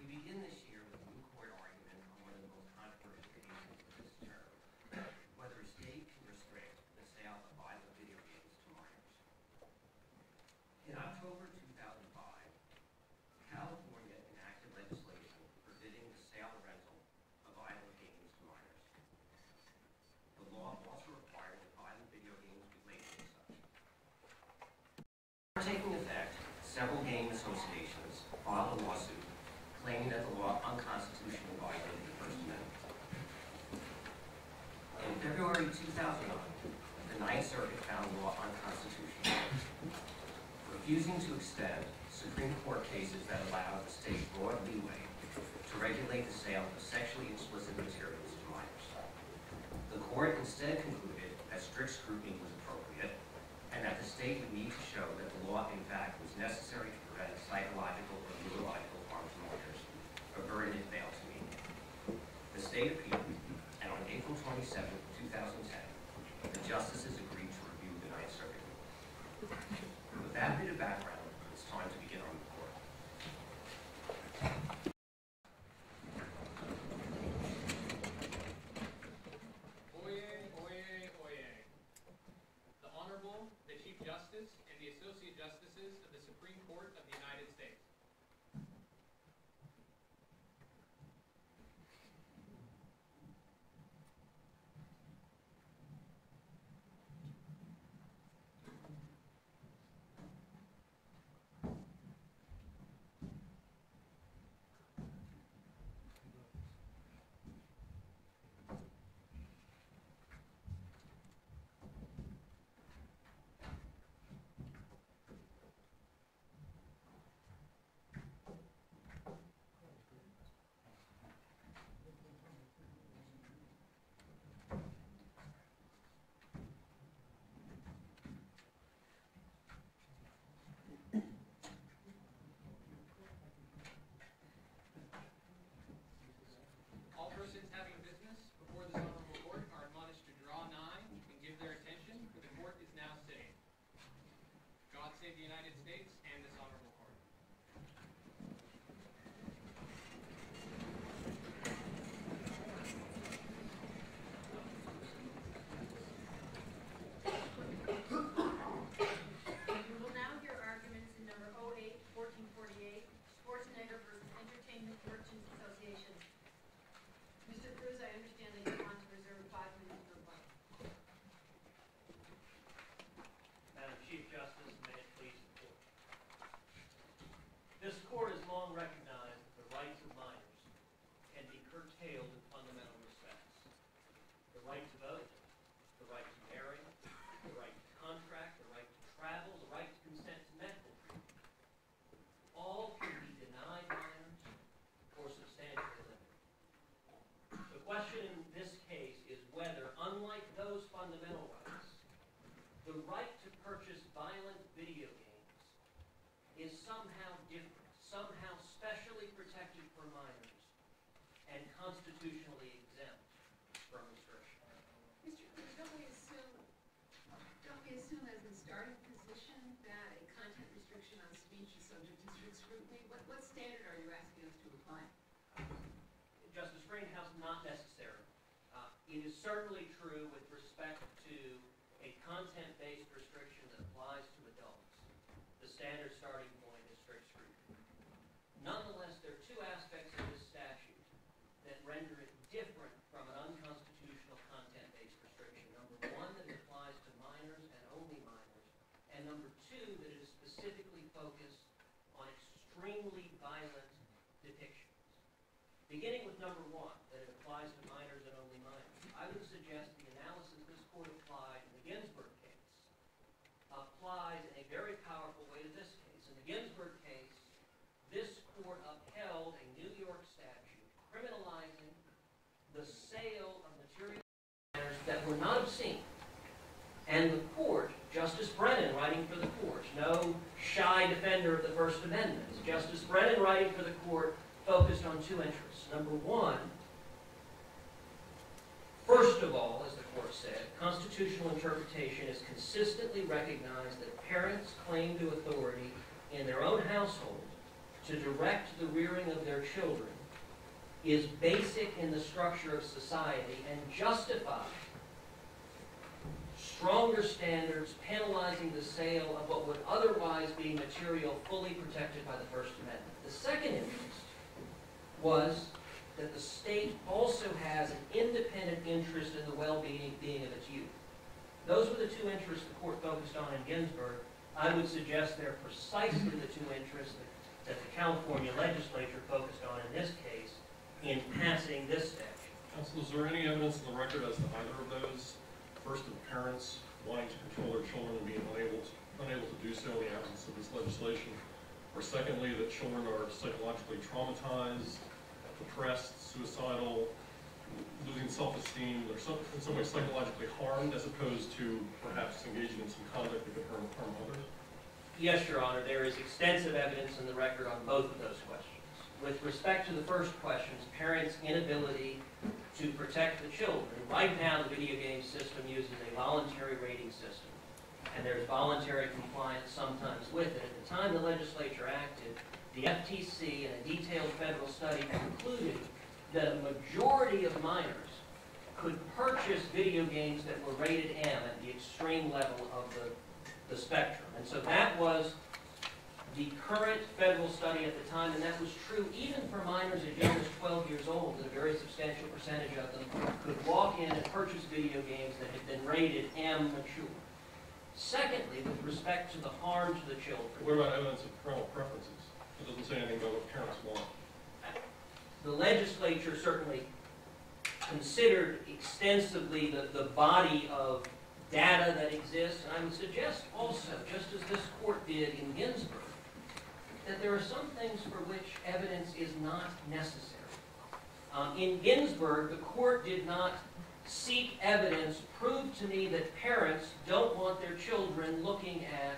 We begin this year with a new court argument on one of the most controversial cases of this term, whether a state can restrict the sale of violent video games to minors. In October 2005, California enacted legislation forbidding the sale or rental of violent games to minors. The law also required that violent video games be labeled as such. Before taking effect, several game associations filed a lawsuit claiming that the law unconstitutionally violated the First Amendment. In February 2009, the Ninth Circuit found the law unconstitutional, refusing to extend Supreme Court cases that allow the state broad leeway to regulate the sale of sexually explicit materials to minors. The court instead concluded that strict scrutiny was appropriate and that the state would need to show that the law in fact was necessary to prevent psychological or neurological harm to minors, a burden it failed to meet. The state appealed, and on April 27, 2010, the justices agreed to review the Ninth Circuit ruling. With that bit of background, it's time to begin on the court. Oyez, oyez, oyez. The Honorable, the Chief Justice, and the Associate Justices of the Supreme Court of the United States. All persons having business before this honorable court are admonished to draw nigh and give their attention, for the court is now sitting. God save the United States and this honorable court. We will now hear arguments in number 08-1448, Schwarzenegger versus Entertainment Merchants Association. Mr. Cruz, I understand that you want to reserve 5 minutes for rebuttal. Madam Chief Justice, may it please the court. This court has long recognized that the rights of minors can be curtailed in fundamental respects. The right to vote, the right to marry, the right to contract, the right to travel, the right to consent to medical treatment. All can be denied minors or substantially limited. The question in this case is whether, unlike those fundamental rights, the right to purchase violent video games is somehow different, somehow specially protected for minors, and constitutionally exempt from restriction. Mr. Cruz, don't we assume as the starting position that a content restriction on speech is subject to strict scrutiny? What standard are you asking us to apply? Justice Greenhouse, not necessarily. It is certainly true with respect to a content-based restriction that applies to adults. The standard starting point is strict scrutiny. Nonetheless, there are two aspects of this statute that render it different from an unconstitutional content-based restriction. Number one, that it applies to minors and only minors. And number two, that it is specifically focused on extremely violent depictions. Beginning with number one, that it applies to minors and only minors, I would suggest the analysis this court applied in the Ginsburg case applies in a very powerful way to this case. In the Ginsburg case, this court upheld a New York statute criminalizing the sale of materials that were not obscene. And the court, Justice Brennan writing for the court, no shy defender of the First Amendment, Justice Brennan writing for the court focused on two interests. Number one, first of all, as the court said, constitutional interpretation is consistently recognized that parents claim to authority in their own household to direct the rearing of their children is basic in the structure of society and justifies stronger standards penalizing the sale of what would otherwise be material fully protected by the First Amendment. The second interest was that the state also has an independent interest in the well-being of its youth. Those were the two interests the court focused on in Ginsburg. I would suggest they're precisely the two interests that the California legislature focused on in this case in passing this statute. Counsel, is there any evidence in the record as to either of those? First, of parents wanting to control their children and being unable to do so in the absence of this legislation, or secondly, that children are psychologically traumatized, depressed, suicidal, losing self-esteem, they're in some way psychologically harmed as opposed to perhaps engaging in some conduct that could harm others? Yes, Your Honor, there is extensive evidence in the record on both of those questions. With respect to the first questions, parents' inability to protect the children. Right now, the video game system uses a voluntary rating system, and there's voluntary compliance sometimes with it. At the time the legislature acted, the FTC, in a detailed federal study, concluded that a majority of minors could purchase video games that were rated M at the extreme level of the spectrum. And so that was the current federal study at the time, and that was true even for minors as young as 12 years old, that a very substantial percentage of them could walk in and purchase video games that had been rated M mature. Secondly, with respect to the harm to the children. What about evidence of parental preferences? It doesn't say anything about what parents want. The legislature certainly considered extensively the body of data that exists, and I would suggest also, just as this court did in Ginsburg, that there are some things for which evidence is not necessary. In Ginsburg, the court did not seek evidence, prove to me that parents don't want their children looking at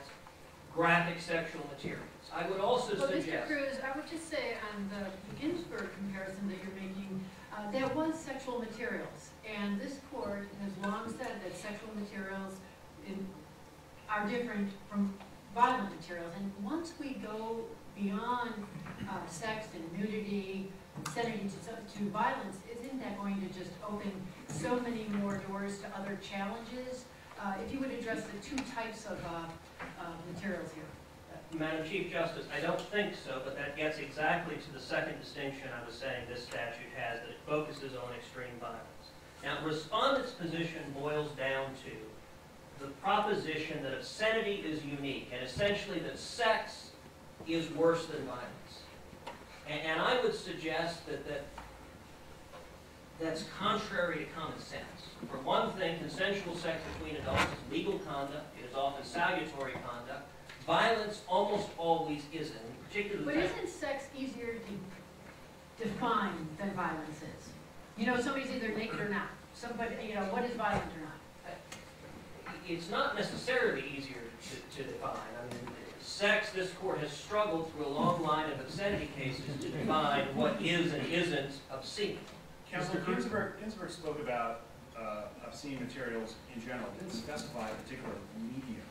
graphic sexual materials. I would also suggest... Mr. Cruz, I would just say on the Ginsburg comparison that you're making, there was sexual materials, and this court has long said that sexual materials are different from violent materials. And once we go beyond sex and nudity, obscenity to violence, isn't that going to just open so many more doors to other challenges? If you would address the two types of materials here. Madam Chief Justice, I don't think so, but that gets exactly to the second distinction I was saying this statute has, that it focuses on extreme violence. Now, respondent's position boils down to the proposition that obscenity is unique, and essentially that sex is worse than violence. And I would suggest that's contrary to common sense. For one thing, consensual sex between adults is legal conduct. It is often salutary conduct. Violence almost always isn't, particularly... But isn't sex easier to define than violence is? You know, somebody's either naked or not. Somebody, you know, what is violent or not? It's not necessarily easier to define. I mean, sex, this court has struggled through a long line of obscenity cases to define what is and isn't obscene. Counsel, Ginsburg spoke about obscene materials in general, didn't specify a particular medium.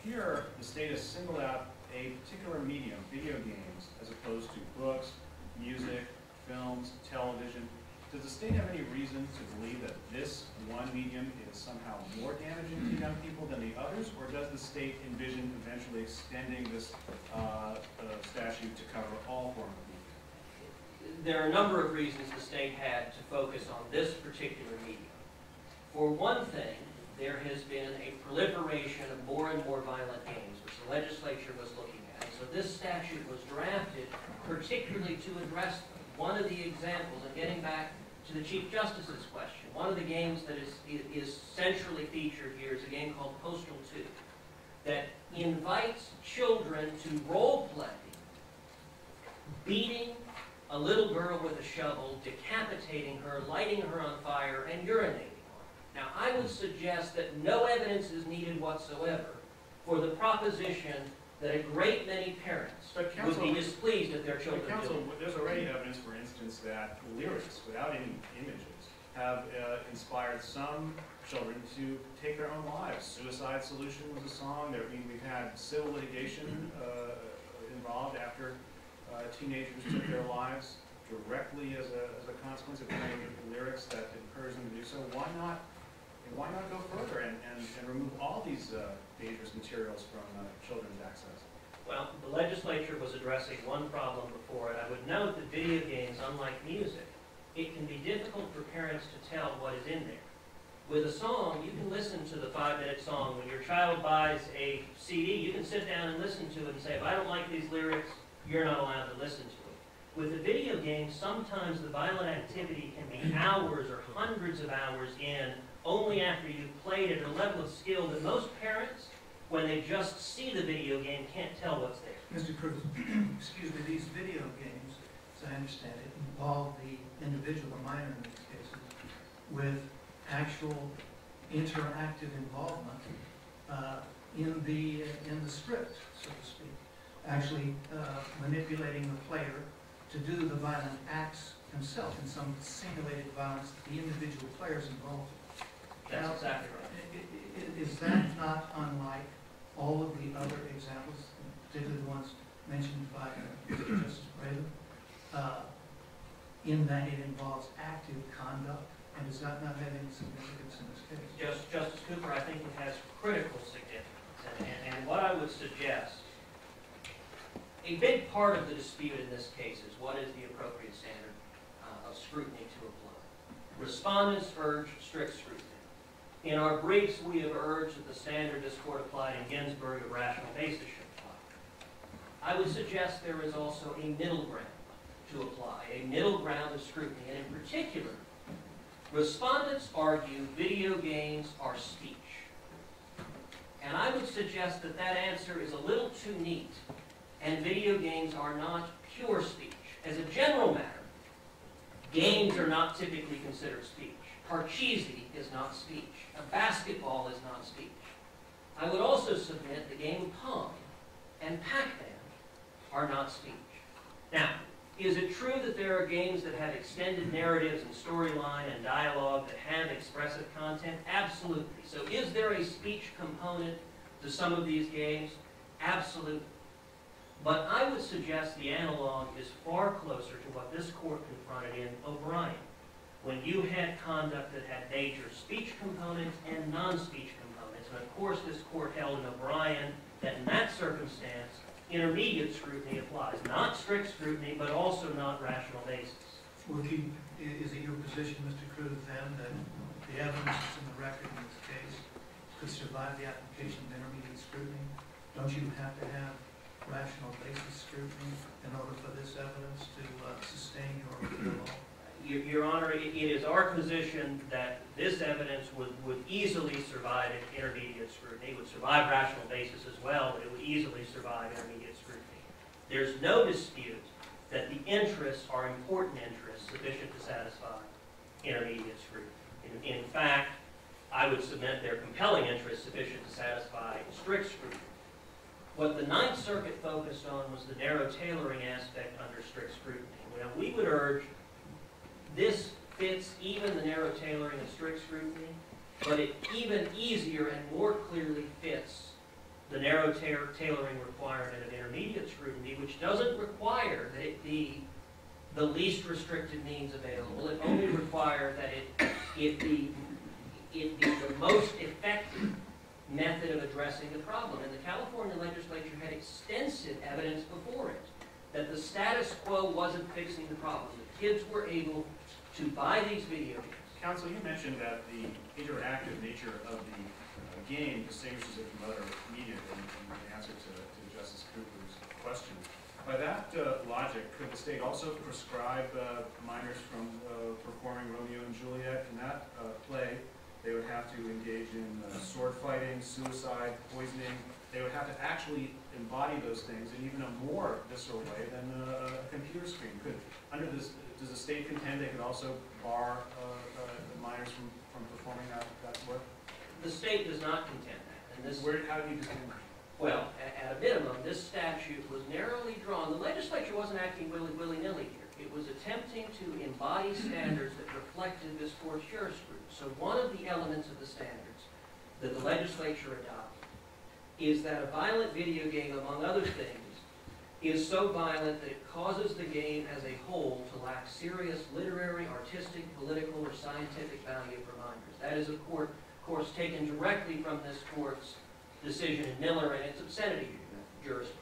Here, the state has singled out a particular medium, video games, as opposed to books, music, films, television. Does the state have any reason to believe that this one medium is somehow more damaging to young people than the others, or does the state envision eventually extending this statute to cover all forms of media? There are a number of reasons the state had to focus on this particular medium. For one thing, there has been a proliferation of more and more violent games, which the legislature was looking at. So this statute was drafted particularly to address them. One of the examples, and getting back to the Chief Justice's question, one of the games that is centrally featured here is a game called Postal 2 that invites children to role-play beating a little girl with a shovel, decapitating her, lighting her on fire, and urinating. Now, I would suggest that no evidence is needed whatsoever for the proposition that a great many parents would be displeased if their children do it. There's already evidence, for instance, that lyrics, without any images, have inspired some children to take their own lives. Suicide Solution was a song. We've had civil litigation involved after teenagers took their lives directly as a consequence of playing lyrics that encourage them to do so, why not go further and remove all these dangerous materials from children's access? Well, the legislature was addressing one problem before it. I would note that video games, unlike music, it can be difficult for parents to tell what is in there. With a song, you can listen to the 5-minute song. When your child buys a CD, you can sit down and listen to it and say, if I don't like these lyrics, you're not allowed to listen to it. With a video game, sometimes the violent activity can be hours or hundreds of hours in, only after you've played at a level of skill that most parents, when they just see the video game, can't tell what's there. Mr. Cruz, excuse me, these video games, as I understand it, involve the individual, the minor in these cases, with actual interactive involvement in the script, so to speak. Actually manipulating the player to do the violent acts himself in some simulated violence that the individual players involved. That's exactly right. Is that not unlike all of the other examples, particularly the ones mentioned by Mr. Justice Breyer, in that it involves active conduct? And does that not have any significance in this case? Justice Cooper, I think it has critical significance. And what I would suggest, a big part of the dispute in this case is what is the appropriate standard of scrutiny to apply. Respondents urge strict scrutiny. In our briefs, we have urged that the standard this court applied in Ginsburg of rational basis should apply. I would suggest there is also a middle ground to apply, a middle ground of scrutiny, and in particular, respondents argue video games are speech. And I would suggest that that answer is a little too neat, and video games are not pure speech. As a general matter, games are not typically considered speech. Parcheesi is not speech. A basketball is not speech. I would also submit the game of Pong and Pac-Man are not speech. Now, is it true that there are games that have extended narratives and storyline and dialogue that have expressive content? Absolutely. So is there a speech component to some of these games? Absolutely. But I would suggest the analog is far closer to what this court confronted in O'Brien, when you had conduct that had major speech components and non-speech components. And of course, this court held in O'Brien that in that circumstance, intermediate scrutiny applies. Not strict scrutiny, but also not rational basis. Well, is it your position, Mr. Cruz, then, that the evidence that's in the record in this case could survive the application of intermediate scrutiny? Don't you have to have rational basis scrutiny in order for this evidence to sustain your law? Your Honor, it is our position that this evidence would easily survive intermediate scrutiny. It would survive rational basis as well, but it would easily survive intermediate scrutiny. There's no dispute that the interests are important interests sufficient to satisfy intermediate scrutiny. In fact, I would submit they're compelling interests sufficient to satisfy strict scrutiny. What the Ninth Circuit focused on was the narrow tailoring aspect under strict scrutiny. Now, we would urge this fits even the narrow tailoring of strict scrutiny, but it even easier and more clearly fits the narrow tailoring requirement of intermediate scrutiny, which doesn't require that it be the least restricted means available. It only requires that it be the most effective method of addressing the problem. And the California legislature had extensive evidence before it that the status quo wasn't fixing the problem. The kids were able to buy these video games. Counsel, you mentioned that the interactive nature of the game distinguishes it from other media in answer to Justice Cooper's question. By that logic, could the state also prescribe minors from performing Romeo and Juliet? In that play, they would have to engage in sword fighting, suicide, poisoning. They would have to actually embody those things in even a more visceral way than a computer screen could. Under this, does the state contend they could also bar minors from performing that work? The state does not contend that. And this, how do you defend that? well, at a minimum, this statute was narrowly drawn. The legislature wasn't acting willy-nilly here. It was attempting to embody standards that reflected this court's jurisprudence. So one of the elements of the standards that the legislature adopted is that a violent video game, among other things, is so violent that it causes the game as a whole to lack serious literary, artistic, political, or scientific value for minors. That is, of course, taken directly from this court's decision in Miller and its obscenity jurisprudence.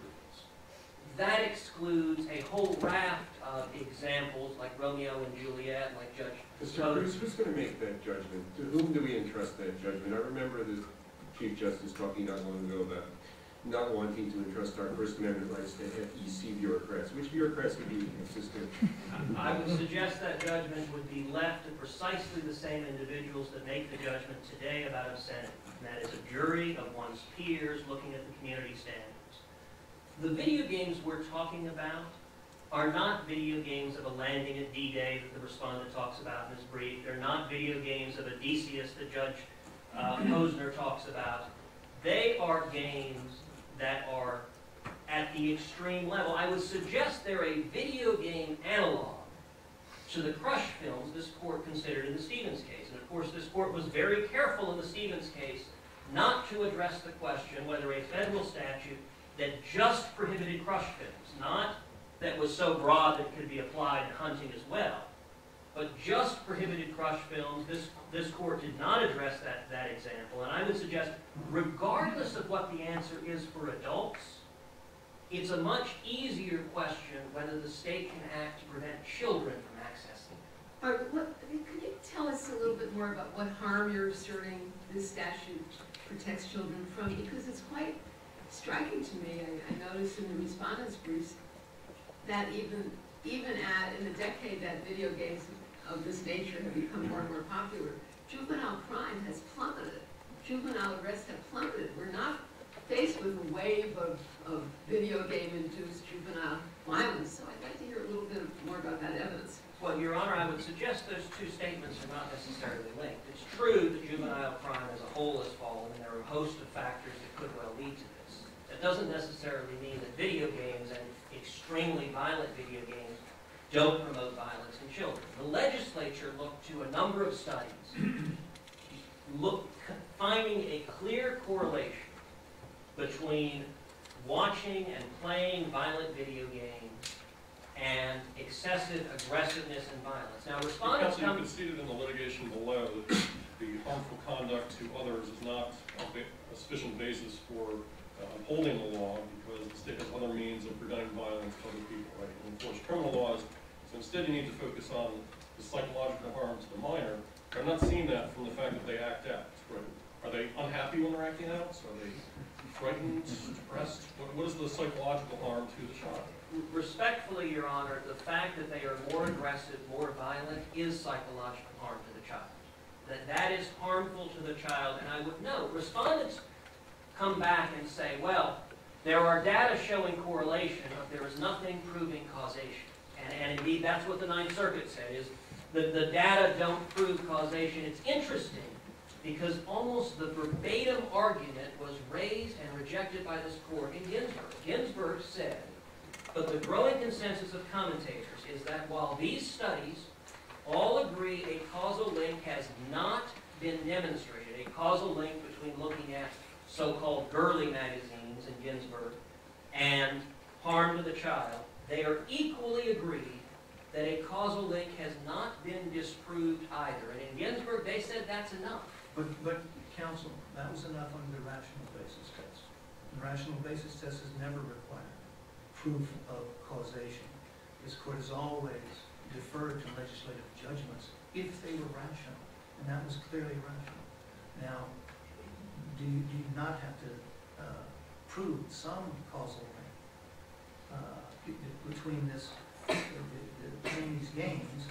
That excludes a whole raft of examples like Romeo and Juliet, like Judge Mr. Cruz, who's going to make that judgment? To whom do we entrust that judgment? I remember the Chief Justice talking not long ago about not wanting to entrust our First Amendment rights to FEC bureaucrats. Which bureaucrats would be consistent? I would suggest that judgment would be left to precisely the same individuals that make the judgment today about obscenity. And that is a jury of one's peers looking at the community standards. The video games we're talking about are not video games of a landing at D-Day that the respondent talks about in his brief. They're not video games of Odysseus that Judge Posner talks about. They are games that are at the extreme level. I would suggest they're a video game analog to the Crush films this court considered in the Stevens case. And of course, this court was very careful in the Stevens case not to address the question whether a federal statute that just prohibited Crush films, not that was so broad that it could be applied to hunting as well, but just prohibited Crush films. This court did not address that example, and I would suggest, regardless of what the answer is for adults, it's a much easier question whether the state can act to prevent children from accessing it. Could you tell us a little bit more about what harm you're asserting this statute protects children from? Because it's quite striking to me. I noticed in the respondents' briefs that even in the decade that video games of this nature have become more and more popular, juvenile crime has plummeted. Juvenile arrests have plummeted. We're not faced with a wave of video game-induced juvenile violence. So I'd like to hear a little bit more about that evidence. Well, Your Honor, I would suggest those two statements are not necessarily linked. It's true that juvenile crime as a whole has fallen, and there are a host of factors that could well lead to this. That doesn't necessarily mean that video games and extremely violent video games don't promote violence in children. The legislature looked to a number of studies, finding a clear correlation between watching and playing violent video games and excessive aggressiveness and violence. Now, respondents Counsel, you conceded in the litigation below that the harmful conduct to others is not a sufficient basis for upholding the law because the state has other means of preventing violence to other people, right? And enforce criminal laws. So instead, you need to focus on the psychological harm to the minor. I'm not seeing that from the fact that they act out. Right? Are they unhappy when they're acting out? Are they frightened, depressed? What is the psychological harm to the child? Respectfully, Your Honor, the fact that they are more aggressive, more violent, is psychological harm to the child. That is harmful to the child, and I would note, respondents come back and say, well, there are data showing correlation, but there is nothing proving causation. And indeed, that's what the Ninth Circuit said, is that the data don't prove causation. It's interesting, because almost the verbatim argument was raised and rejected by this court in Ginsburg. Ginsburg said, but the growing consensus of commentators is that while these studies all agree a causal link has not been demonstrated, a causal link between looking at so-called girly magazines in Ginsburg and harm to the child, they are equally agreed that a causal link has not been disproved either. And in Ginsburg, they said that's enough. But counsel, that was enough under the rational basis test. The rational basis test has never required proof of causation. This court has always deferred to legislative judgments if they were rational, and that was clearly rational. Now, do you not have to prove some causal link between between these games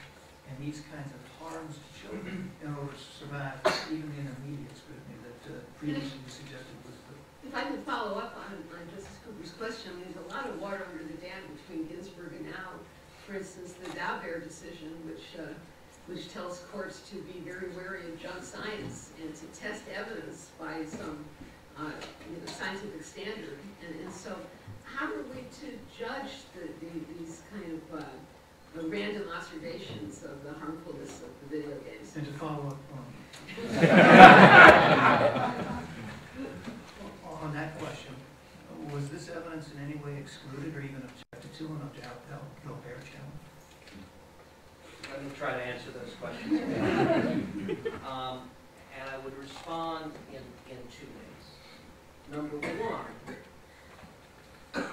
and these kinds of harms to children in order to survive even the intermediate scrutiny that previously suggested was the... If I could follow up on Justice Cooper's question, there's a lot of water under the dam between Ginsburg and now. For instance, the Daubert decision, which tells courts to be very wary of junk science and to test evidence by some scientific standard. And so how are we to judge these kind of random observations of the harmfulness of the video games? And to follow up on that question, was this evidence in any way excluded or even try to answer those questions. And I would respond in 2 ways. Number one,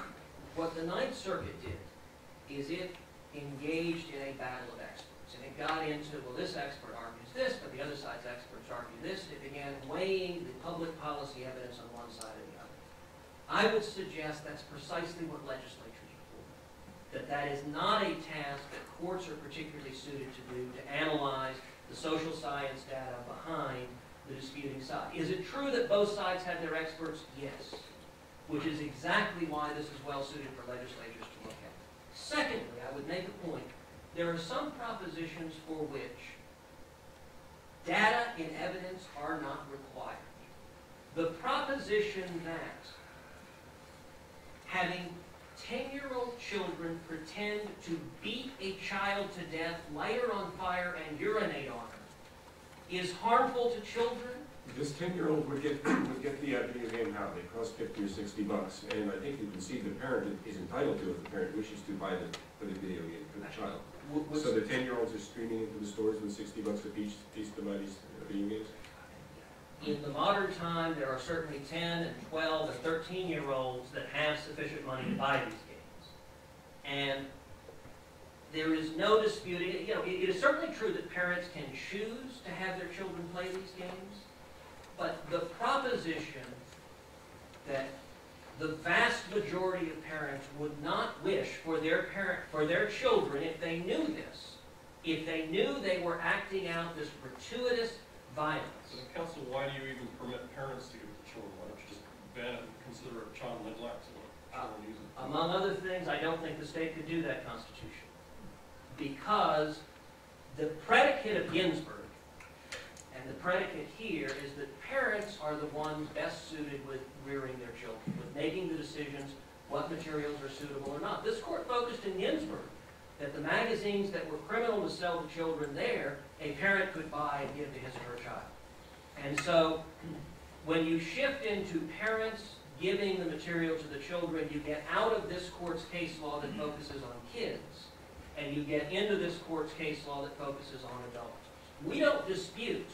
what the Ninth Circuit did is it engaged in a battle of experts. And it got into, well, this expert argues this, but the other side's experts argue this. It began weighing the public policy evidence on one side or the other. I would suggest that's precisely what legislatures are for. That is not a task that courts are particularly suited to do, to analyze the social science data behind the disputing side. Is it true that both sides have their experts? Yes. Which is exactly why this is well suited for legislatures to look at. Secondly, I would make a point. There are some propositions for which data and evidence are not required. The proposition that having 10-year-old children pretend to beat a child to death, light her on fire, and urinate on her is harmful to children. This 10-year-old would get the video game how they cost $50 or $60, and I think you can see the parent is entitled to it. The parent wishes to buy the video game for the child. So the 10-year-olds are streaming into the stores with $60 a piece to buy these video games. In the modern time, there are certainly 10 and 12 and 13-year-olds that have sufficient money to buy these games, and there is no disputing. You know, it is certainly true that parents can choose to have their children play these games. But the proposition that the vast majority of parents would not wish for their children, if they knew this, if they knew they were acting out this gratuitous violence. So, counsel, why do you even permit parents to give it to children? Why don't you just ban it and consider it child neglect when children use it? Among other things, I don't think the state could do that constitutionally, because the predicate of Ginsburg and the predicate here is that parents are the ones best suited with rearing their children, with making the decisions what materials are suitable or not. This court focused in Ginsburg that the magazines that were criminal to sell to children there, a parent could buy and give to his or her child. And so when you shift into parents giving the material to the children, you get out of this court's case law that focuses on kids, and you get into this court's case law that focuses on adults. We don't dispute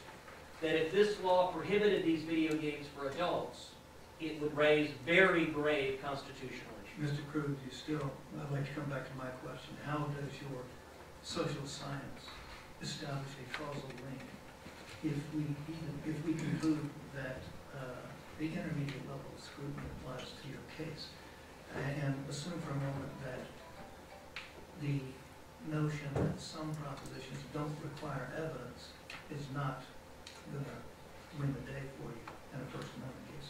that if this law prohibited these video games for adults, it would raise very grave constitutional issues. Mr. Cruz, I'd like to come back to my question. How does your social science establish a causal link if we conclude that the intermediate level of scrutiny applies to your case? And assume for a moment that the notion that some propositions don't require evidence is not going to win the day for you in a First Amendment case.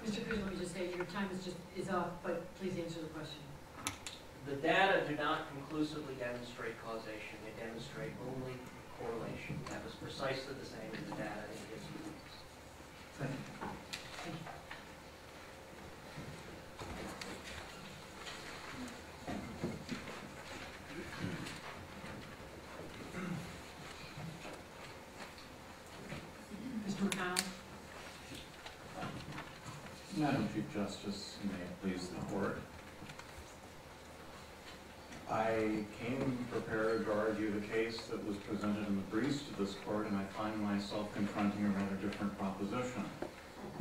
Mr. Cruz, let me just say, your time is up, but please answer the question. The data do not conclusively demonstrate causation. They demonstrate only correlation. That was precisely the same as the data in Ginsburg. Thank you. Mr. McConnell? Madam Chief Justice, may it please the court. I came prepared to argue the case that was presented in the briefs to this court, and I find myself confronting a rather different proposition.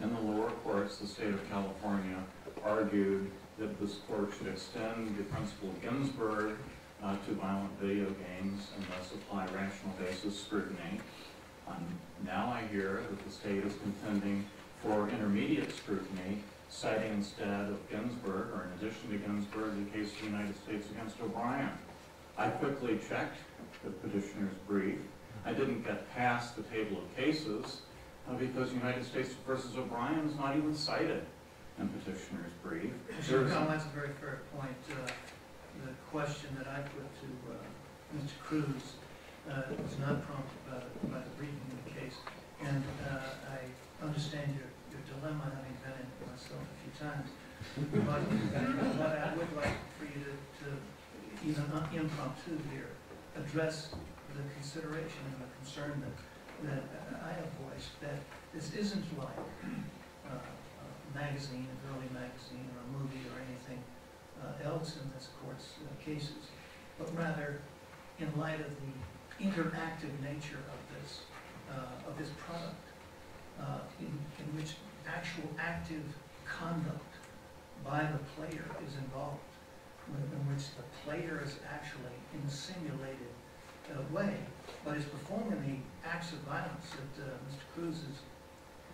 In the lower courts, the state of California argued that this court should extend the principle of Ginsburg to violent video games and thus apply rational basis scrutiny. Now I hear that the state is contending for intermediate scrutiny, citing instead of Ginsburg, or in addition to Ginsburg, the case of the United States against O'Brien. I quickly checked the petitioner's brief. I didn't get past the table of cases because United States versus O'Brien is not even cited in petitioner's brief. Mr. McConnell, that's a very fair point. The question that I put to Mr. Cruz was not prompted by the briefing of the case, and I understand your dilemma, having been in it myself a few times. But I would like for you to even impromptu here, address the consideration and the concern that I have voiced, that this isn't like a magazine, an early magazine, or a movie, or anything else in this court's cases, but rather, in light of the interactive nature of this product, in which actual active conduct by the player is involved, in which the player is actually in a simulated way, but is performing the acts of violence that Mr. Cruz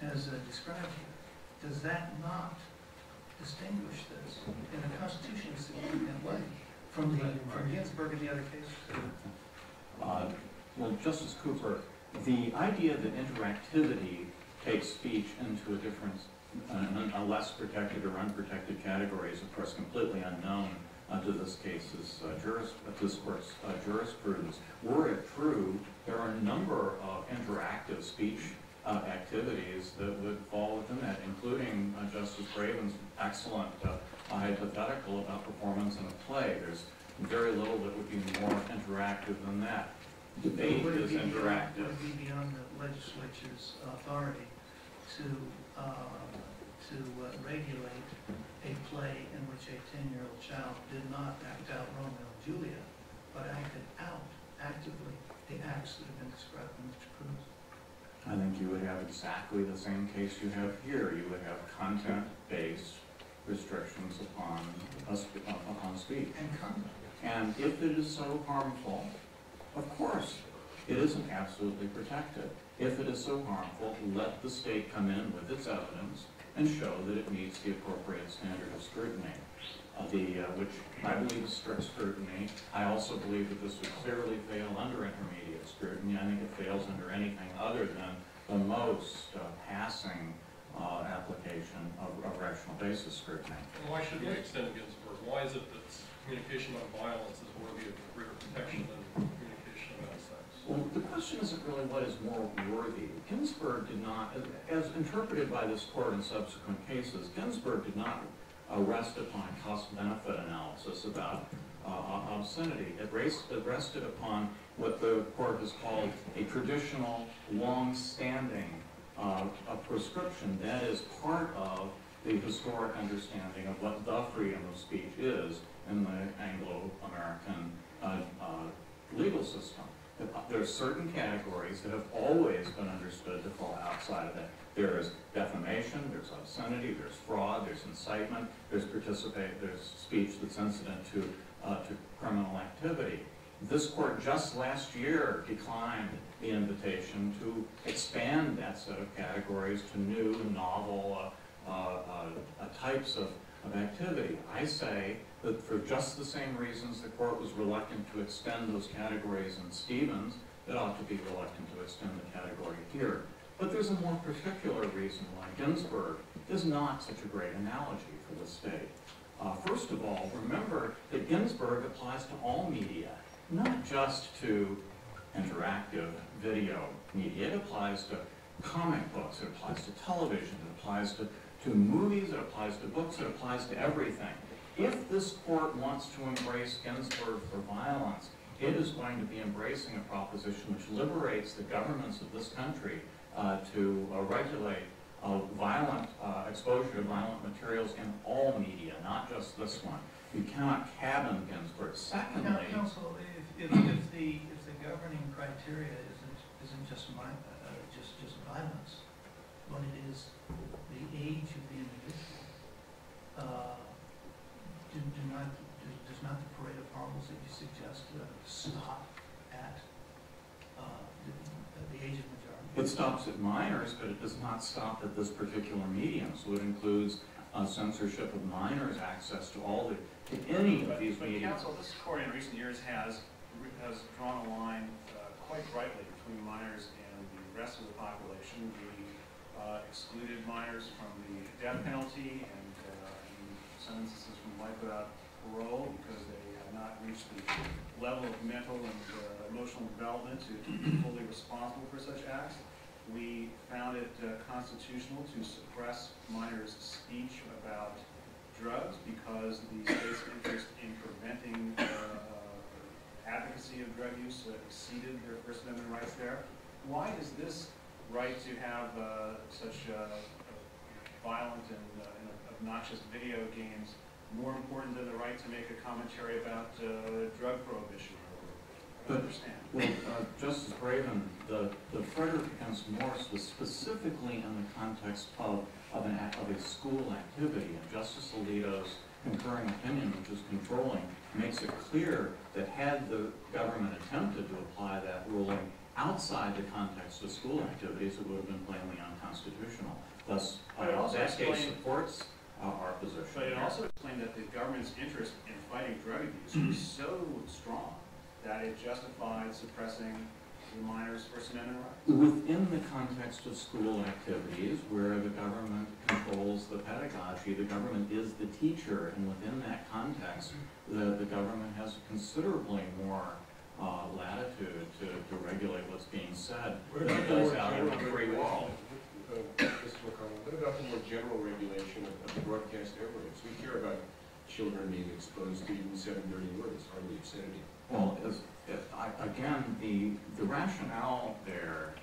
has described here. Does that not distinguish this in a constitutionally significant way from Ginsburg and the other cases? Well, Justice Cooper, the idea that interactivity takes speech into a different, a less protected or unprotected category is, of course, completely unknown to this case's this court's jurisprudence. Were it true, there are a number of interactive speech activities that would fall within that, including Justice Craven's excellent hypothetical about performance in a play. There's very little that would be more interactive than that. Debate is interactive. Would it be beyond the legislature's authority to regulate a play in which a 10-year-old child did not act out Romeo and Juliet, but acted out actively the acts that have been described by Mr. Cruz? I think you would have exactly the same case you have here. You would have content-based restrictions upon speech. And conduct. And if it is so harmful, of course, it isn't absolutely protected. If it is so harmful, let the state come in with its evidence and show that it meets the appropriate standard of scrutiny, which I believe is strict scrutiny. I also believe that this would clearly fail under intermediate scrutiny. I think it fails under anything other than the most passing application of rational basis scrutiny. And why should we extend Ginsburg? Why is it that communication about violence is worthy of greater protection than communication about sex? Well, the question isn't really what is more worthy. Ginsburg did not, as interpreted by this court in subsequent cases, Ginsburg did not rest upon cost-benefit analysis about obscenity. It rested upon what the court has called a traditional, long-standing prescription. That is part of the historic understanding of what the freedom of speech is in the Anglo-American legal system. There are certain categories that have always been understood to fall outside of that. There is defamation, there's obscenity, there's fraud, there's incitement, there's speech that's incident to criminal activity. This court just last year declined the invitation to expand that set of categories to new, novel types of activity. I say that for just the same reasons the court was reluctant to extend those categories in Stevens, it ought to be reluctant to extend the category here. But there's a more particular reason why Ginsburg is not such a great analogy for the state. First of all, remember that Ginsburg applies to all media, not just to interactive video media. It applies to comic books, it applies to television, it applies to movies, it applies to books, it applies to everything. If this court wants to embrace Ginsburg for violence, it is going to be embracing a proposition which liberates the governments of this country to regulate violent exposure to violent materials in all media, not just this one. You cannot cabin Ginsburg. Secondly, Counsel, if the governing criteria isn't just violence, but it is the age of the individual, does not the parade of horribles that you suggest stop at the age of majority? it stops at minors, but it does not stop at this particular medium. So it includes censorship of minors' access to any of these media. Counsel, this court in recent years has drawn a line quite brightly between minors and the rest of the population. We excluded minors from the death penalty and sentences from life without parole because they had not reached the level of mental and emotional development to be fully responsible for such acts. We found it constitutional to suppress minors' speech about drugs because the state's interest in preventing advocacy of drug use exceeded their First Amendment rights there. Why is this right to have such violent and obnoxious video games more important than the right to make a commentary about drug prohibition? don't understand. Well, Justice Braven, the Frederick against Morse was specifically in the context of a school activity, and Justice Alito's concurring opinion, which is controlling, makes it clear that had the government attempted to apply that ruling outside the context of school activities, it would have been plainly unconstitutional. Thus, that case supports our position. But it also explained that the government's interest in fighting drug abuse was so strong that it justified suppressing the minors' First Amendment rights. Within the context of school activities, where the government controls the pedagogy, the government is the teacher, and within that context, the government has considerably more latitude to regulate what's being said than it does out in the free world. Mr. McConnell, what about the more general regulation of the broadcast airwaves? We hear about children being exposed to even 7 dirty words, hardly obscenity. Well, again, the rationale there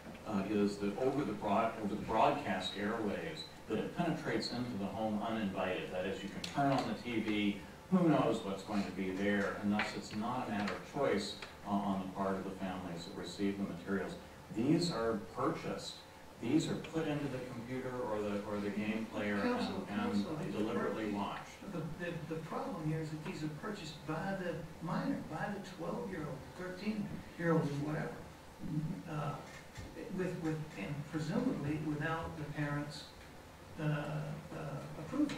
is that over the broadcast airwaves, that it penetrates into the home uninvited. That is, you can turn on the TV, who knows what's going to be there, and thus it's not a matter of choice on the part of the families that receive the materials. These are purchased. These are put into the computer or the game player and deliberately watched. The problem here is that these are purchased by the minor, by the 12-year-old, 13-year-old, or whatever, and presumably without the parents' approval.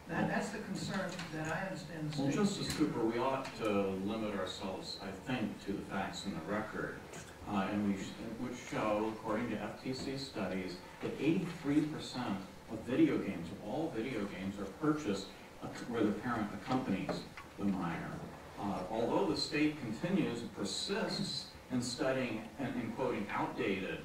That's the concern that I understand the Well, state. Justice Cooper, we ought to limit ourselves, I think, to the facts in the record. And we would show, according to FTC studies, that 83% of video games, of all video games, are purchased where the parent accompanies the minor. Although the state continues and persists in studying and in quoting outdated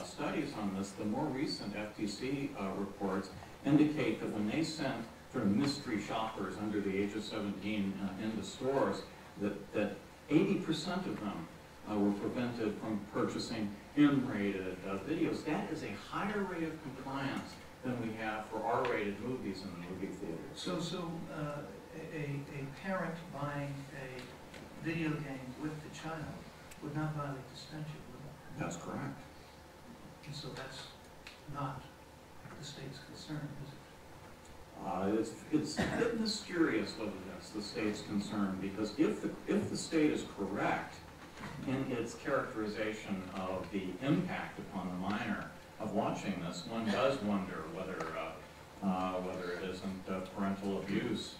studies on this, the more recent FTC reports indicate that when they sent sort of mystery shoppers under the age of 17 into stores, that 80% of them were prevented from purchasing M-rated videos. That is a higher rate of compliance than we have for R-rated movies in the movie theaters. So a parent buying a video game with the child would not violate the statute, would it? That's correct. And so that's not the state's concern, is it? It's a bit mysterious whether that's the state's concern, because if the state is correct in its characterization of the impact upon the minor of watching this, one does wonder whether it isn't parental abuse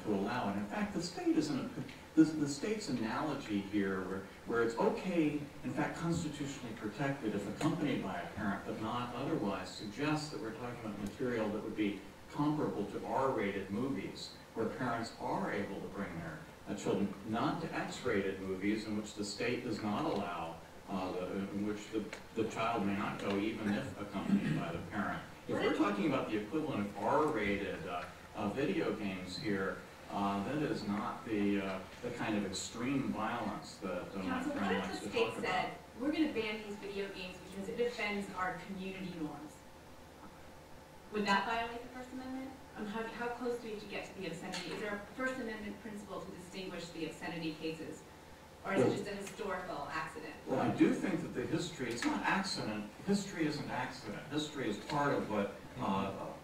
to allow it. In fact, the state isn't. The state's analogy here, where it's okay, in fact, constitutionally protected if accompanied by a parent, but not otherwise, suggests that we're talking about material that would be comparable to R-rated movies, where parents are able to bring their children, not to X-rated movies in which the state does not allow, in which the child may not go even if accompanied by the parent. If we're talking about the equivalent of R-rated video games here, that is not the kind of extreme violence that my Counsel, friend what likes if to the talk state about. said, we're going to ban these video games because it offends our community norms? Would that violate the First Amendment? How close do we have to get to the obscenity? Is there a First Amendment principle to distinguish the obscenity cases? Or is it just a historical accident? Well, I do think that the history, it's not accident. History isn't accident. History is part of what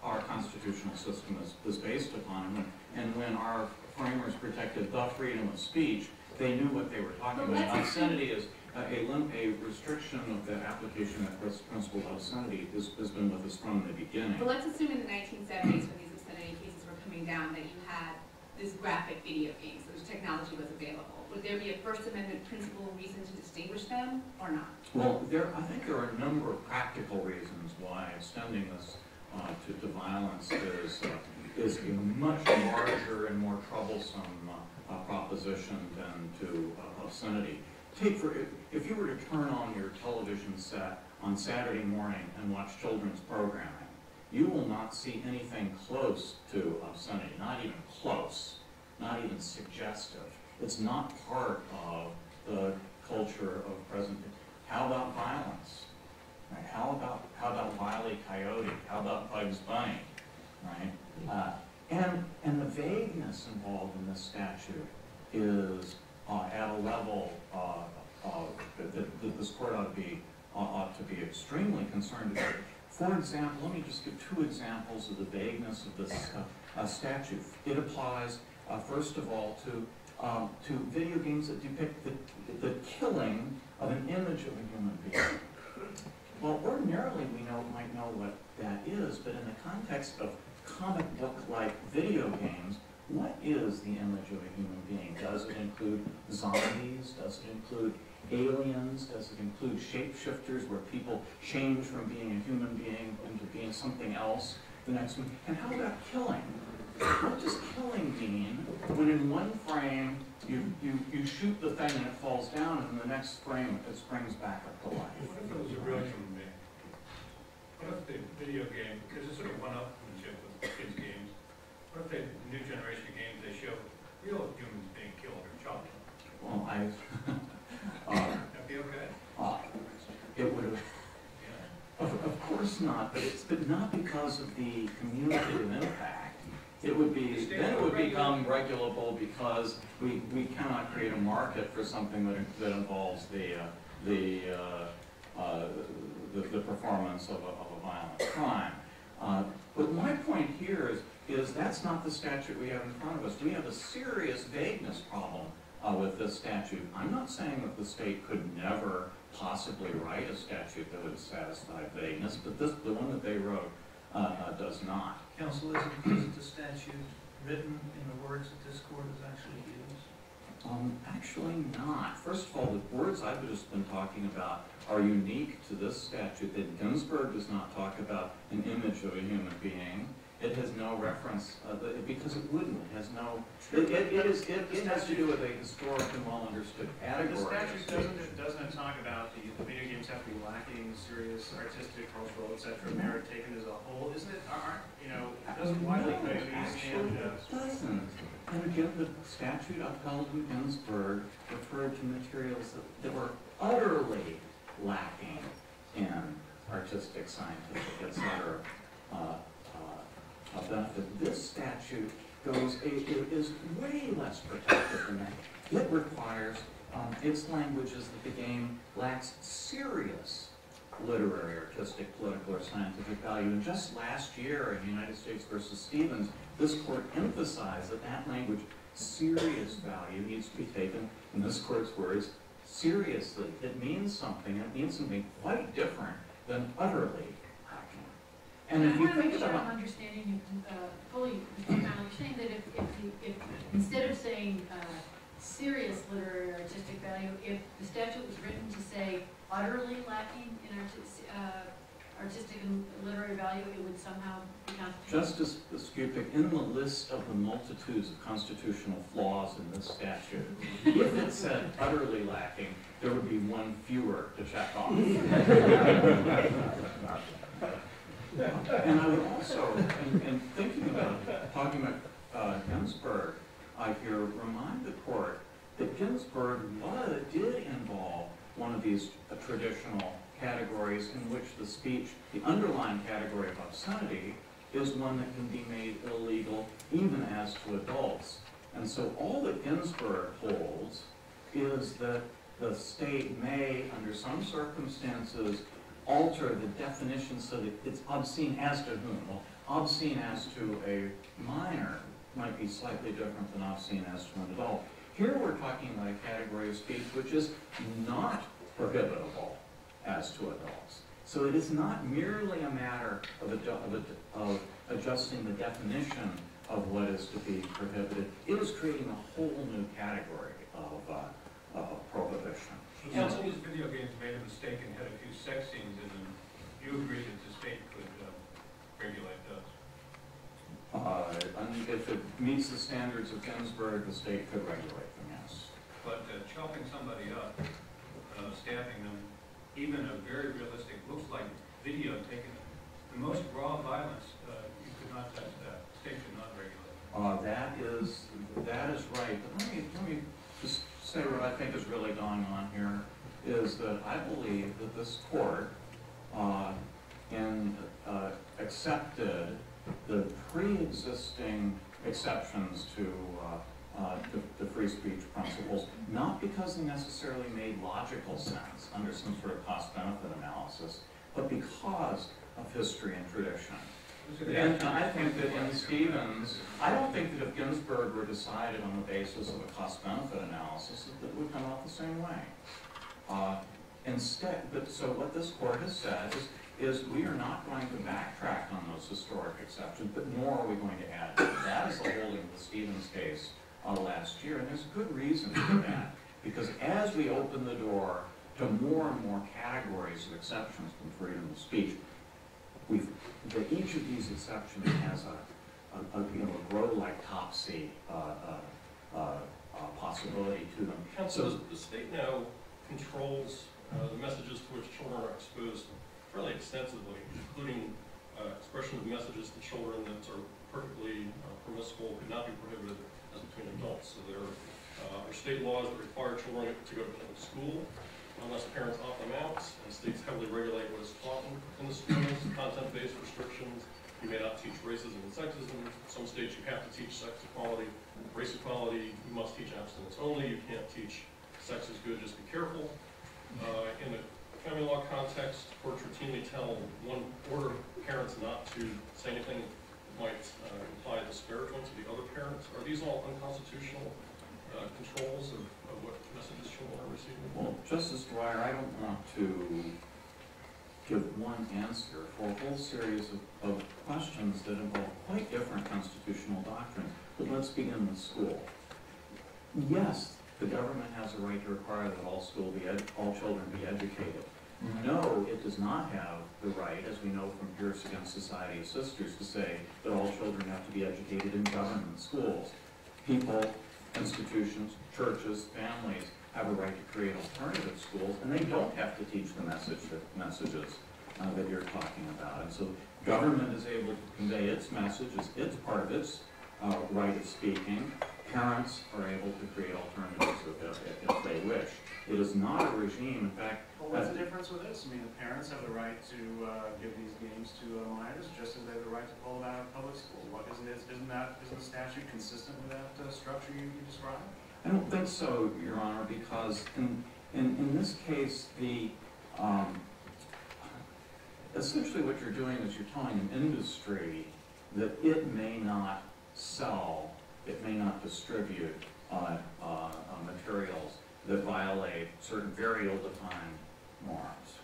our constitutional system is based upon. And when our framers protected the freedom of speech, they knew what they were talking about. Obscenity is a restriction of the application of the principle of obscenity has been with us from the beginning. But let's assume in the 1970s, when these obscenity cases were coming down, that you had these graphic video games, so technology was available. Would there be a First Amendment principle reason to distinguish them, or not? Well, I think there are a number of practical reasons why extending this to violence is a much larger and more troublesome proposition than to obscenity. If you were to turn on your television set on Saturday morning and watch children's programming, you will not see anything close to obscenity, not even close, not even suggestive. It's not part of the culture of present day. How about violence? Right? How about Wile E. Coyote? How about Bugs Bunny? Right? And the vagueness involved in this statute is at a level that this court ought to be extremely concerned about. For example, let me just give two examples of the vagueness of this statute. It applies, first of all, to video games that depict the killing of an image of a human being. Well, ordinarily we might know what that is, but in the context of comic book-like video games, what is the image of a human being? Does it include zombies? Does it include aliens? Does it include shapeshifters where people change from being a human being into being something else the next one? And how about killing? What does killing mean when in one frame you shoot the thing and it falls down, and in the next frame it springs back up to life? What if it was a real human being? What if the video game, because it's sort of one-upmanship with kids' games, what if the new generation of games, they show real humans being killed or chopped? Well, That'd be okay? It would have. Of course not, but not because of the communicative impact. It would be, then it would become regulable because we cannot create a market for something that involves the performance of a violent crime. But my point here is that's not the statute we have in front of us. We have a serious vagueness problem with this statute. I'm not saying that the state could never possibly write a statute that would satisfy vagueness, but the one that they wrote does not. Counsel, is it the statute written in the words that this court has actually used? Actually not. First of all, the words I've just been talking about are unique to this statute. That Ginsburg does not talk about an image of a human being. It has no reference, because it wouldn't. It has no, it has to do with a historic and well-understood category. The statute doesn't talk about the video games have to be lacking serious artistic, cultural, etc. merit taken as a whole. Isn't it, doesn't Wiley stand it doesn't. And again, the statute upheld in Ginsburg referred to materials that were utterly lacking in artistic, scientific, etc. Benefit. This statute is way less protective than that. It requires, its language is that the game lacks serious literary, artistic, political, or scientific value. And just last year in United States versus Stevens, this court emphasized that language, serious value, needs to be taken, in this court's words, seriously. It means something. It means something quite different than utterly. And I want to make sure I'm understanding you fully, Mr. McConnell. You're saying that if instead of saying serious literary or artistic value, if the statute was written to say utterly lacking in artistic and literary value, it would somehow be constitutional? Justice Skupik, in the list of the multitudes of constitutional flaws in this statute, if it said utterly lacking, there would be one fewer to check off. And I would also, in thinking about, talking about Ginsburg, I here remind the court that Ginsburg did involve one of these traditional categories in which the speech, the underlying category of obscenity, is one that can be made illegal even as to adults. And so all that Ginsburg holds is that the state may, under some circumstances, alter the definition so that it's obscene as to whom. Well, obscene as to a minor might be slightly different than obscene as to an adult. Here we're talking about a category of speech which is not prohibitable as to adults. So it is not merely a matter of adjusting the definition of what is to be prohibited. It is creating a whole new category of prohibition. Counsel, these video games made a mistake and had a few sex scenes in them. You agree that the state could regulate those? If it meets the standards of Ginsburg, the state could regulate them, yes. But chopping somebody up, stabbing them, even a very realistic, looks like video taken, the most raw violence, you could not touch that. The state could not regulate. That is right. But let me just say what I think is really going on here is that I believe that this court accepted the pre-existing exceptions to the free speech principles, not because they necessarily made logical sense under some sort of cost-benefit analysis, but because of history and tradition. And I think that in Stevens, I don't think that if Ginsburg were decided on the basis of a cost-benefit analysis, that it would come out the same way. Instead, so what this court has said is we are not going to backtrack on those historic exceptions, but nor are we going to add them. That is the holding of the Stevens case last year, and there's good reason for that, because as we open the door to more and more categories of exceptions from freedom of speech, each of these exceptions has a grow like Topsy possibility to them. And so the state now controls the messages to which children are exposed fairly extensively, including expression of messages to children that are perfectly permissible, could not be prohibited as between adults. So there are state laws that require children to go to public school unless parents opt them out, and states heavily regulate what is taught in the schools, content-based restrictions. You may not teach racism and sexism. In some states you have to teach sex equality. Race equality, you must teach abstinence only. You can't teach sex is good, just be careful. In the family law context, courts routinely tell order parents not to say anything that might imply disparagement to the other parents. Are these all unconstitutional controls of what messages children are receiving? Well, Justice Dwyer, I don't want to give one answer for a whole series of questions that involve quite different constitutional doctrines. But let's begin with school. Yes, the government has a right to require that all children be educated. No, it does not have the right, as we know from Pierce against Society of Sisters, to say that all children have to be educated in government schools. People, institutions, churches, families have a right to create alternative schools, and they don't have to teach the messages that you're talking about. And so government is able to convey its messages, it's part of its right of speaking. Parents are able to create alternatives if they wish. It is not a regime, in fact. Well, what's the difference with this? I mean, the parents have the right to give these games to minors, just as they have the right to pull them out of public school. Isn't the statute consistent with that structure you described? I don't think so, Your Honor, because in this case, essentially what you're doing is you're telling an industry that it may not sell, it may not distribute materials that violate certain very ill-defined norms,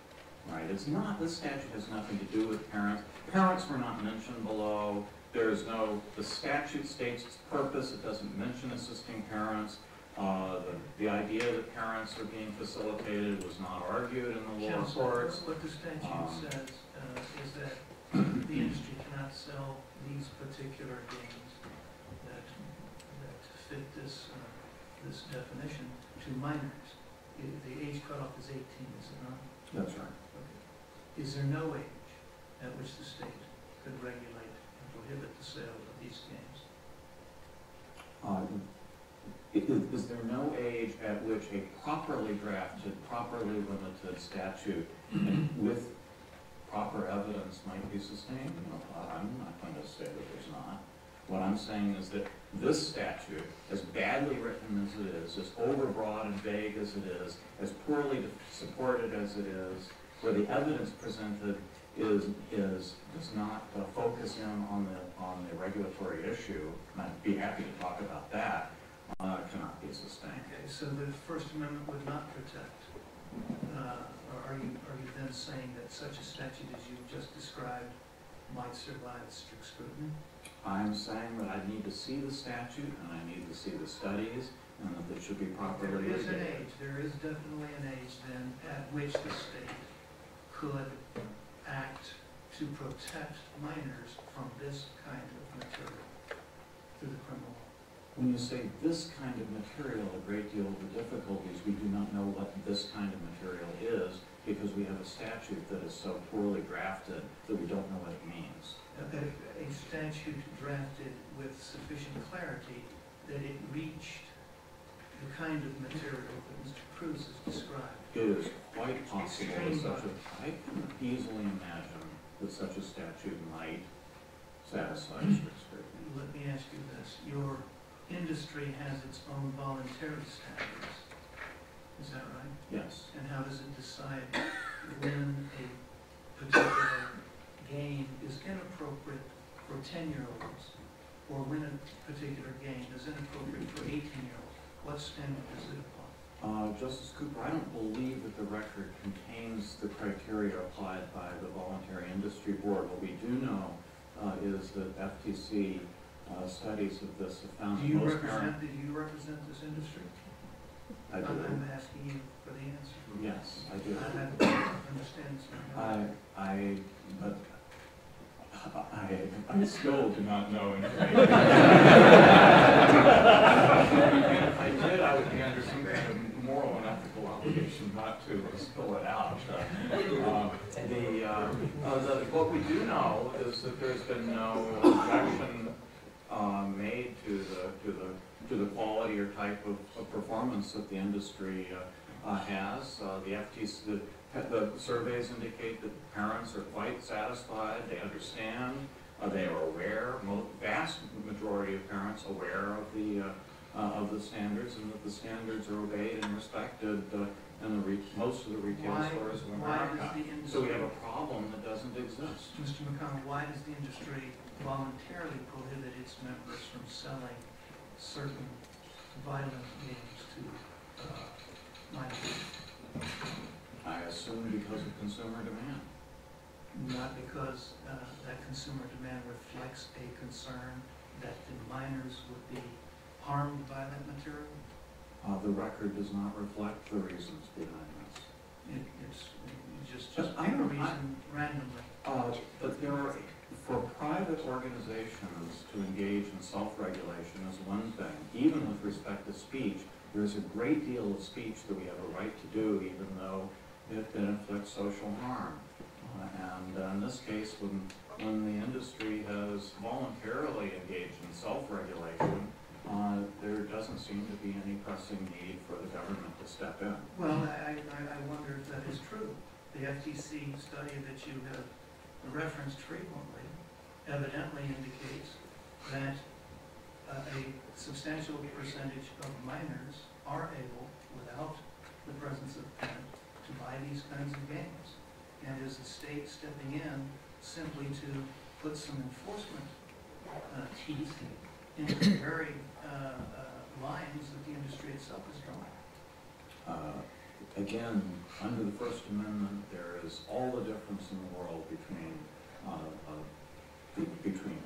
right? It's not, this statute has nothing to do with parents. Parents were not mentioned below. The statute states its purpose. It doesn't mention assisting parents. The idea that parents are being facilitated was not argued in the lower courts. What the statute says is that the industry cannot sell these particular games that fit this definition to minors. The age cutoff is 18, is it not? That's right. Okay. Is there no age at which the state could regulate and prohibit the sale of these games? Is there no age at which a properly drafted, properly limited statute with proper evidence might be sustained? I'm not going to say that there's not. What I'm saying is that this statute, as badly written as it is, as overbroad and vague as it is, as poorly supported as it is, where the evidence presented does not focus in on the regulatory issue, and I'd be happy to talk about that, cannot be sustained. Okay, so the First Amendment would not protect. Are you then saying that such a statute as you've just described might survive strict scrutiny? I'm saying that I need to see the statute and I need to see the studies and that it should be properly regulated. There is definitely an age then at which the state could act to protect minors from this kind of material through the criminal law. When you say this kind of material, a great deal of the difficulties, we do not know what this kind of material is because we have a statute that is so poorly drafted that we don't know what it means. A statute drafted with sufficient clarity that it reached the kind of material that Mr. Cruz has described. It is quite possible that I can easily imagine that such a statute might satisfy strict scrutiny. Let me ask you this. Your industry has its own voluntary standards. Is that right? Yes. And how does it decide when a particular game is inappropriate for 10-year-olds, or when a particular game is inappropriate for 18-year-olds? What standard does it apply? Justice Cooper, I don't believe that the record contains the criteria applied by the Voluntary Industry Board. What we do know is that FTC studies of this have found Do that you most represent, parents... do you represent this industry? I do. I'm asking you for the answer. Yes, I do. I understand. I still do not know anything. If I did, I would be under some kind of moral and ethical obligation not to spill it out. What we do know is that there's been no objection made to the quality or type of performance that the industry has. The FTC, the surveys indicate that parents are quite satisfied, they understand, they are aware, vast majority of parents aware of the standards, and that the standards are obeyed and respected in most of the retail stores of America. So we have a problem that doesn't exist. Mr. McConnell, why does the industry voluntarily prohibit its members from selling certain violent games to minors? I assume because of consumer demand. Not because that consumer demand reflects a concern that the minors would be harmed by that material? The record does not reflect the reasons behind this. You just pick a reason randomly. But there are, for private organizations to engage in self-regulation is one thing. Even with respect to speech, there's a great deal of speech that we have a right to do, even though it inflicts social harm. And in this case, when the industry has voluntarily engaged in self-regulation, there doesn't seem to be any pressing need for the government to step in. Well, I wonder if that is true. The FTC study that you have referenced frequently evidently indicates that a substantial percentage of minors are able, without the presence of a parent, to buy these kinds of games. And is the state stepping in simply to put some enforcement teeth into the very lines that the industry itself is drawing? Again, under the First Amendment, there is all the difference in the world between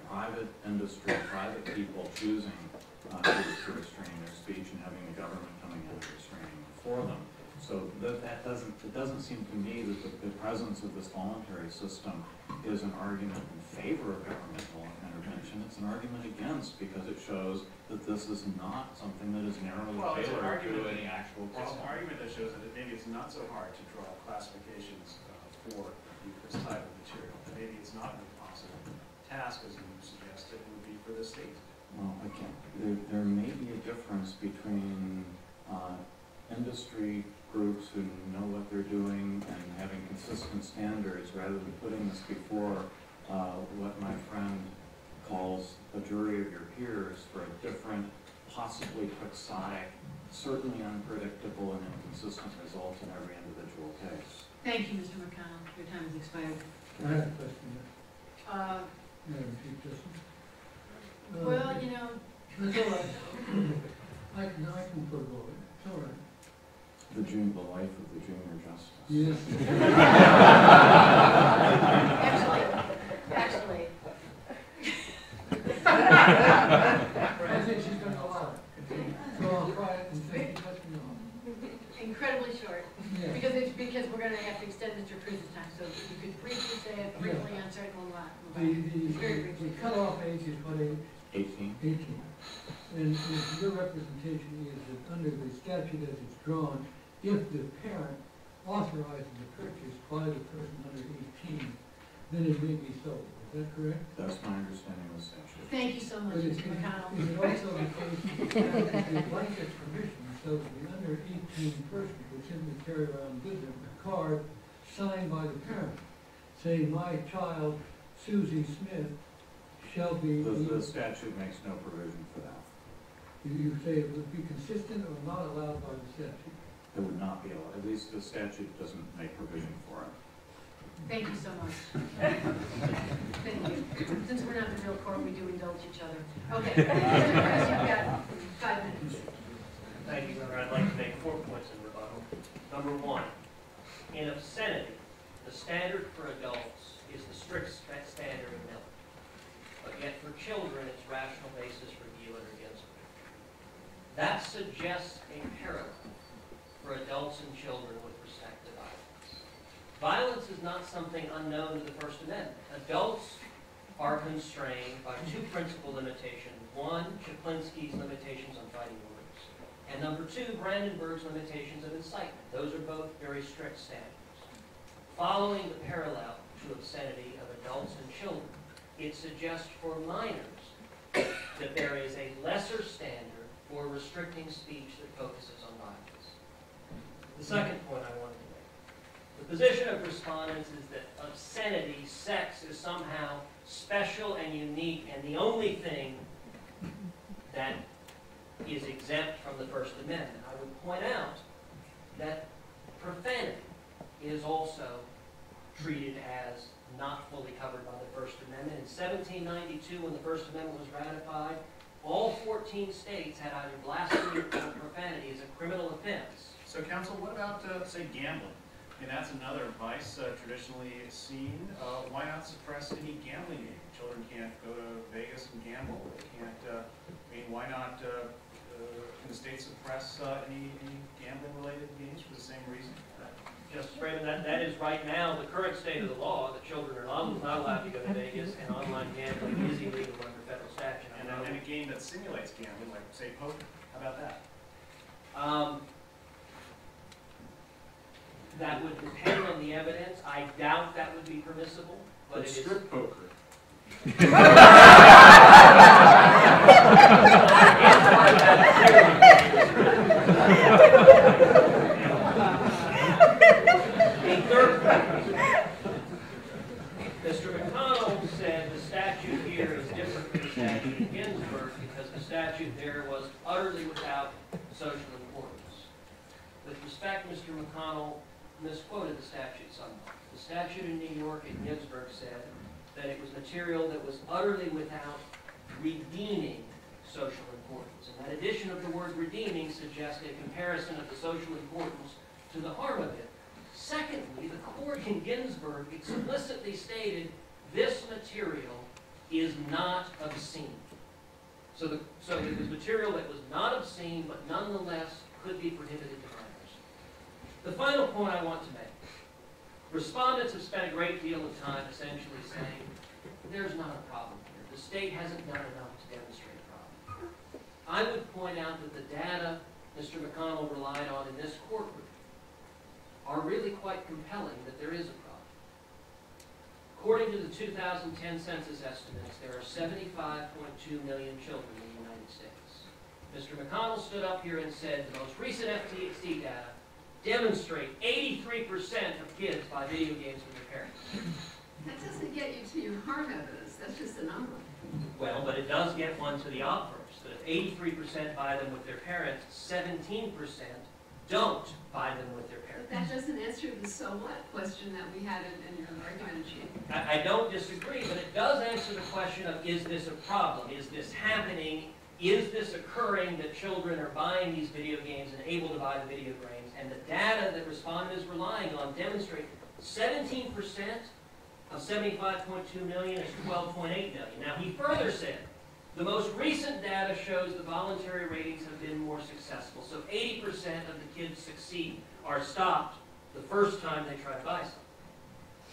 private industry, private people choosing to restrain their speech and having the government coming in and restraining it for them. So it doesn't seem to me that the presence of this voluntary system is an argument in favor of governmental intervention. It's an argument against, because it shows that this is not something that is narrowly tailored to any actual problem. It's an argument that shows that maybe it's not so hard to draw classifications for this type of material. Maybe it's not an impossible task, as you suggested, it would be for the state. Well, again, there may be a difference between industry groups who know what they're doing and having consistent standards, rather than putting this before what my friend calls a jury of your peers for a different, possibly quixotic, certainly unpredictable and inconsistent result in every individual case. Thank you, Mr. McConnell. Your time has expired. I have a question. Madam Chief Justice. Well, you know. That's all right. I can forego it. It's all right. The life of the junior justice. Yes. Actually. I think she's going to allow it. So I'll try it and say, let me know. Incredibly short, Yeah. because we're going to have to extend Mr. Cruz's time, so if you could briefly say it, briefly answer it, we'll The cutoff age is what age? 18. 18. And your representation is that under the statute as it's drawn, if the parent authorizes the purchase by the person under 18, then it may be sold. Is that correct? That's my understanding of the statute. Thank you so much, But Mr. McConnell. is it also the case that the blanket permission, so the under 18 person would simply carry around with them a card signed by the parent, saying, my child, Susie Smith, shall be... The statute makes no provision for that. You say it would be consistent or not allowed by the statute? It would not be allowed, at least the statute doesn't make provision for it. Thank you so much. Thank you. Since we're not in the real court, we do indulge each other. Okay. Mr. Cruz, you've got 5 minutes. Thank you, Governor. I'd like to make 4 points in rebuttal. Number 1, in obscenity, the standard for adults is the strict standard in Miller. But yet for children, it's rational basis review under Ginsburg. That suggests a parallel for adults and children with respect to violence. Violence is not something unknown to the First Amendment. Adults are constrained by 2 principal limitations. 1, Chaplinsky's limitations on fighting words. And number 2, Brandenburg's limitations of incitement. Those are both very strict standards. Following the parallel to obscenity of adults and children, it suggests for minors that there is a lesser standard for restricting speech that focuses on violence. The second point I wanted to make. The position of respondents is that obscenity, sex, is somehow special and unique and the only thing that is exempt from the First Amendment. I would point out that profanity is also treated as not fully covered by the First Amendment. In 1792, when the First Amendment was ratified, all 14 states had either blasphemy or profanity as a criminal offense. So, counsel, what about, say, gambling? I mean, that's another vice traditionally seen. Why not suppress any gambling game? Children can't go to Vegas and gamble. They can't, why not, can the state suppress any gambling-related games for the same reason? Justice Freeman, that is right now the current state of the law, that children are not allowed to go to Vegas, and online gambling is illegal under federal statute. And a game that simulates gambling, like, say, poker. How about that? That would depend on the evidence. I doubt that would be permissible, but it is... strip poker. A third point. Mr. McConnell said the statute here is different from the statute in Ginsburg because the statute there was utterly without social importance. With respect, Mr. McConnell misquoted the statute somewhat. The statute in New York in Ginsburg said that it was material that was utterly without redeeming social importance. And that addition of the word redeeming suggests a comparison of the social importance to the harm of it. Secondly, the court in Ginsburg explicitly stated this material is not obscene. So it was material that was not obscene, but nonetheless could be prohibited to minors. The final point I want to make. Respondents have spent a great deal of time essentially saying, there's not a problem here. The state hasn't done enough to demonstrate a problem. I would point out that the data Mr. McConnell relied on in this courtroom are really quite compelling that there is a problem. According to the 2010 census estimates, there are 75.2 million children in the United States. Mr. McConnell stood up here and said the most recent FTC data demonstrate 83% of kids buy video games with their parents. That doesn't get you to your harm evidence, that's just a number. Well, but it does get one to the obverse, that if 83% buy them with their parents, 17% don't buy them with their parents. But that doesn't answer the so what question that we had in your argument, Chief. I don't disagree, but it does answer the question of, is this a problem? Is this happening? Is this occurring that children are buying these video games and able to buy the video games? And the data that respondent is relying on demonstrate 17% of 75.2 million is 12.8 million. Now, he further said, the most recent data shows the voluntary ratings have been more successful. So 80% of the kids succeed, are stopped the first time they try to buy something.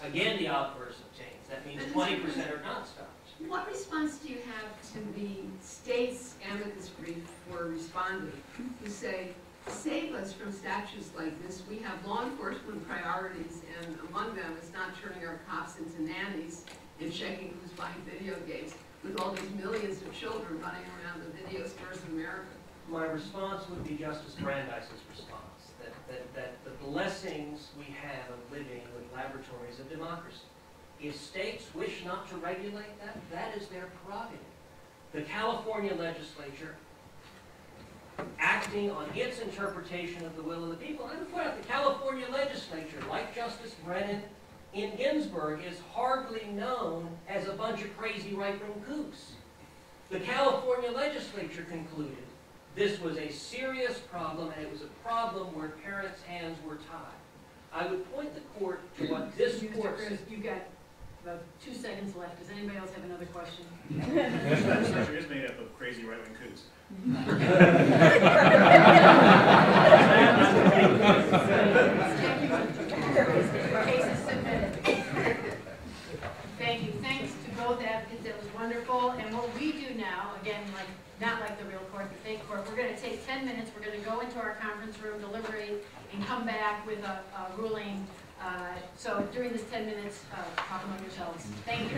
Again, the obverse obtains. That means 20% are not stopped. What response do you have to the state's amicus brief for respondent who say, save us from statutes like this. We have law enforcement priorities, and among them is not turning our cops into nannies and checking who's buying video games with all these millions of children running around the video stores in America. My response would be Justice Brandeis's response, that the blessings we have of living with laboratories of democracy. If states wish not to regulate that, that is their prerogative. The California legislature acting on its interpretation of the will of the people. And I would point out the California legislature, like Justice Brennan in Ginsburg, is hardly known as a bunch of crazy right-wing kooks. The California legislature concluded this was a serious problem, and it was a problem where parents' hands were tied. I would point the court to what this court said. You've got about 2 seconds left. Does anybody else have another question? This legislature is made up of crazy right-wing kooks. Case is submitted. Thank you. Thanks to both advocates. That was wonderful. And what we do now, again, not like the real court, the fake court, we're going to take 10 minutes. We're going to go into our conference room, deliberate, and come back with a ruling. So during this 10 minutes, talk among yourselves. Thank you.